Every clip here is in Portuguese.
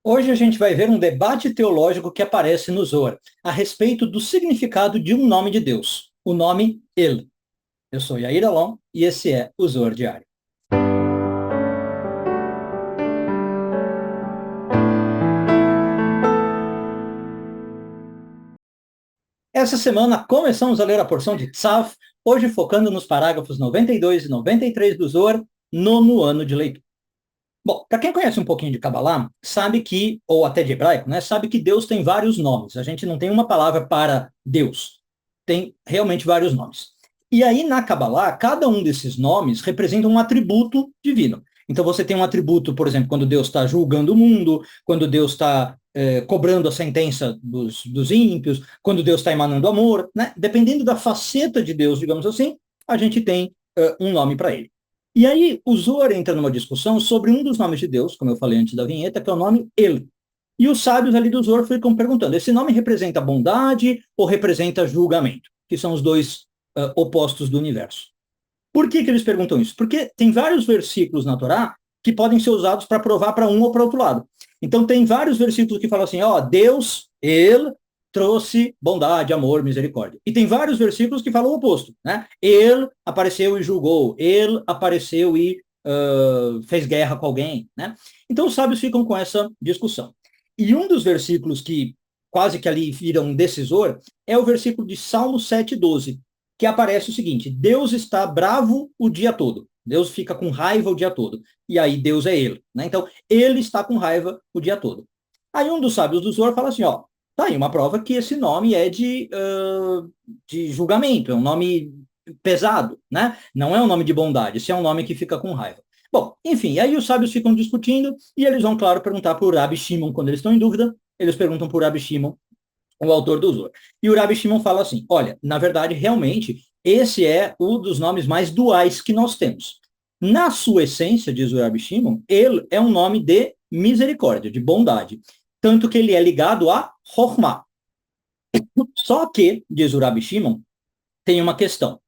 Hoje a gente vai ver um debate teológico que aparece no Zohar, a respeito do significado de um nome de Deus, o nome El. Eu sou Yair Alon e esse é o Zohar Diário. Essa semana começamos a ler a porção de Tzav, hoje focando nos parágrafos 92 e 93 do Zohar, nono ano de leitura. Bom, para quem conhece um pouquinho de Kabbalah, sabe que, ou até de hebraico, né, sabe que Deus tem vários nomes. A gente não tem uma palavra para Deus. Tem realmente vários nomes. E aí, na Kabbalah, cada um desses nomes representa um atributo divino. Então, você tem um atributo, por exemplo, quando Deus está julgando o mundo, quando Deus está cobrando a sentença dos ímpios, quando Deus está emanando amor, né? Dependendo da faceta de Deus, digamos assim, a gente tem um nome para ele. E aí, o Zohar entra numa discussão sobre um dos nomes de Deus, como eu falei antes da vinheta, que é o nome El. E os sábios ali do Zohar ficam perguntando, esse nome representa bondade ou representa julgamento? Que são os dois opostos do universo. Por que eles perguntam isso? Porque tem vários versículos na Torá que podem ser usados para provar para um ou para outro lado. Então, tem vários versículos que falam assim, ó, Deus, ele trouxe bondade, amor, misericórdia. E tem vários versículos que falam o oposto, né? Ele apareceu e julgou, ele apareceu e fez guerra com alguém, né? Então, os sábios ficam com essa discussão. E um dos versículos que quase que ali vira um decisor é o versículo de Salmo 7:12, que aparece o seguinte: Deus está bravo o dia todo. Deus fica com raiva o dia todo. E aí Deus é ele, né? Então, ele está com raiva o dia todo. Aí um dos sábios do Zohar fala assim, ó, tá aí uma prova que esse nome é de julgamento, é um nome pesado, né? Não é um nome de bondade, esse é um nome que fica com raiva. Bom, enfim, aí os sábios ficam discutindo e eles vão, claro, perguntar para o Rabi Shimon quando eles estão em dúvida, eles perguntam para o Rabi Shimon, o autor do Zohar. E o Rabi Shimon fala assim, olha, na verdade, realmente, esse é um dos nomes mais duais que nós temos. Na sua essência, diz o Rabi Shimon, ele é um nome de misericórdia, de bondade. Tanto que ele é ligado a Chokhmah. Só que, diz o Rabi Shimon, tem uma questão.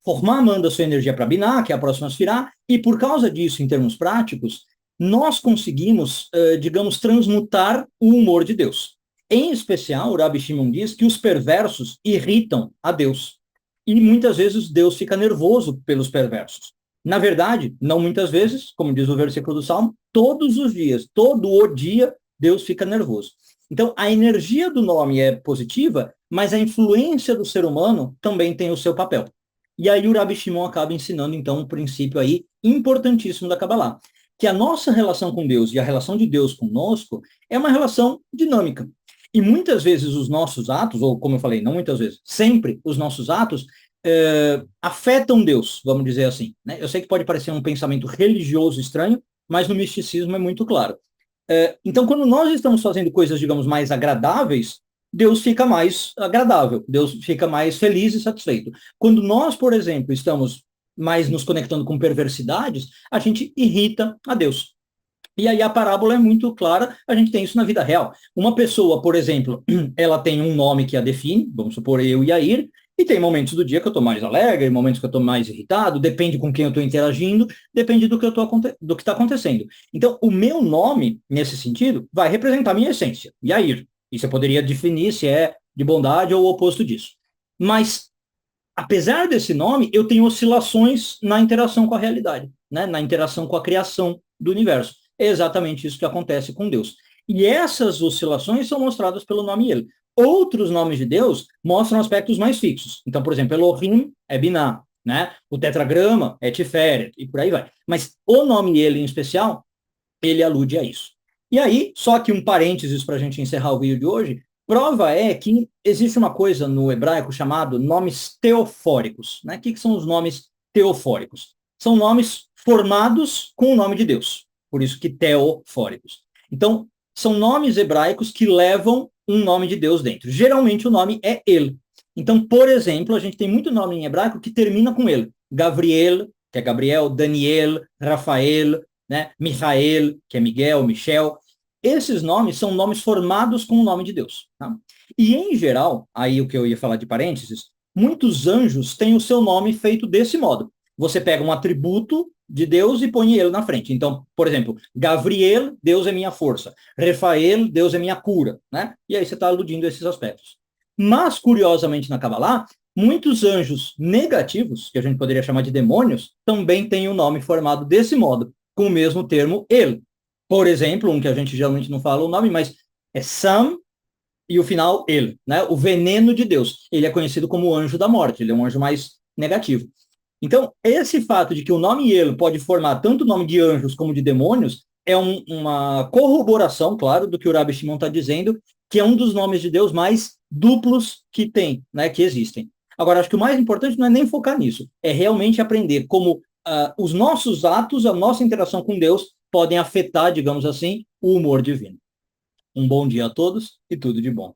Chokhmah manda sua energia para Binah, que é a próxima Sefirah, e por causa disso, em termos práticos, nós conseguimos, digamos, transmutar o humor de Deus. Em especial, o Rabi Shimon diz que os perversos irritam a Deus. E muitas vezes Deus fica nervoso pelos perversos. Na verdade, não muitas vezes, como diz o versículo do Salmo, todos os dias, todo o dia, Deus fica nervoso. Então, a energia do nome é positiva, mas a influência do ser humano também tem o seu papel. E aí o Rabi Shimon acaba ensinando, então, um princípio aí importantíssimo da Kabbalah, que a nossa relação com Deus e a relação de Deus conosco é uma relação dinâmica. E muitas vezes os nossos atos, ou como eu falei, não muitas vezes, sempre os nossos atos afetam Deus, vamos dizer assim. Né? Eu sei que pode parecer um pensamento religioso estranho, mas no misticismo é muito claro. Então, quando nós estamos fazendo coisas, digamos, mais agradáveis, Deus fica mais agradável, Deus fica mais feliz e satisfeito. Quando nós, por exemplo, estamos mais nos conectando com perversidades, a gente irrita a Deus. E aí a parábola é muito clara, a gente tem isso na vida real. Uma pessoa, por exemplo, ela tem um nome que a define, vamos supor eu e Yair, e tem momentos do dia que eu estou mais alegre, momentos que eu estou mais irritado, depende com quem eu estou interagindo, depende do que do que está acontecendo. Então, o meu nome, nesse sentido, vai representar a minha essência, Yair. E você poderia definir se é de bondade ou o oposto disso. Mas, apesar desse nome, eu tenho oscilações na interação com a realidade, né? Na interação com a criação do universo. É exatamente isso que acontece com Deus. E essas oscilações são mostradas pelo nome ele. Outros nomes de Deus mostram aspectos mais fixos. Então, por exemplo, Elohim é Binah, né? O tetragrama é Tiferet, e por aí vai. Mas o nome ele, em especial, ele alude a isso. E aí, só que um parênteses para a gente encerrar o vídeo de hoje, prova é que existe uma coisa no hebraico chamado nomes teofóricos. Né? O que são os nomes teofóricos? São nomes formados com o nome de Deus. Por isso que teofóricos. Então, são nomes hebraicos que levam um nome de Deus dentro. Geralmente o nome é ele. Então, por exemplo, a gente tem muito nome em hebraico que termina com ele. Gabriel, que é Gabriel, Daniel, Rafael, né? Michael, que é Miguel, Michel. Esses nomes são nomes formados com o nome de Deus. Tá? E, em geral, aí o que eu ia falar de parênteses, muitos anjos têm o seu nome feito desse modo. você pega um atributo de Deus e põe ele na frente. Então, por exemplo, Gabriel, Deus é minha força. Rafael, Deus é minha cura, né? E aí você está aludindo a esses aspectos. Mas, curiosamente, na Kabbalah, muitos anjos negativos, que a gente poderia chamar de demônios, também têm o nome formado desse modo, com o mesmo termo ele. Por exemplo, um que a gente geralmente não fala o nome, mas é Sam e o final ele, né? O veneno de Deus. Ele é conhecido como o anjo da morte, ele é um anjo mais negativo. Então, esse fato de que o nome ele pode formar tanto o nome de anjos como de demônios é uma corroboração, claro, do que o Rabbi Shimon está dizendo, que é um dos nomes de Deus mais duplos que tem, né, que existem. Agora, acho que o mais importante não é nem focar nisso, é realmente aprender como os nossos atos, a nossa interação com Deus podem afetar, digamos assim, o humor divino. Um bom dia a todos e tudo de bom.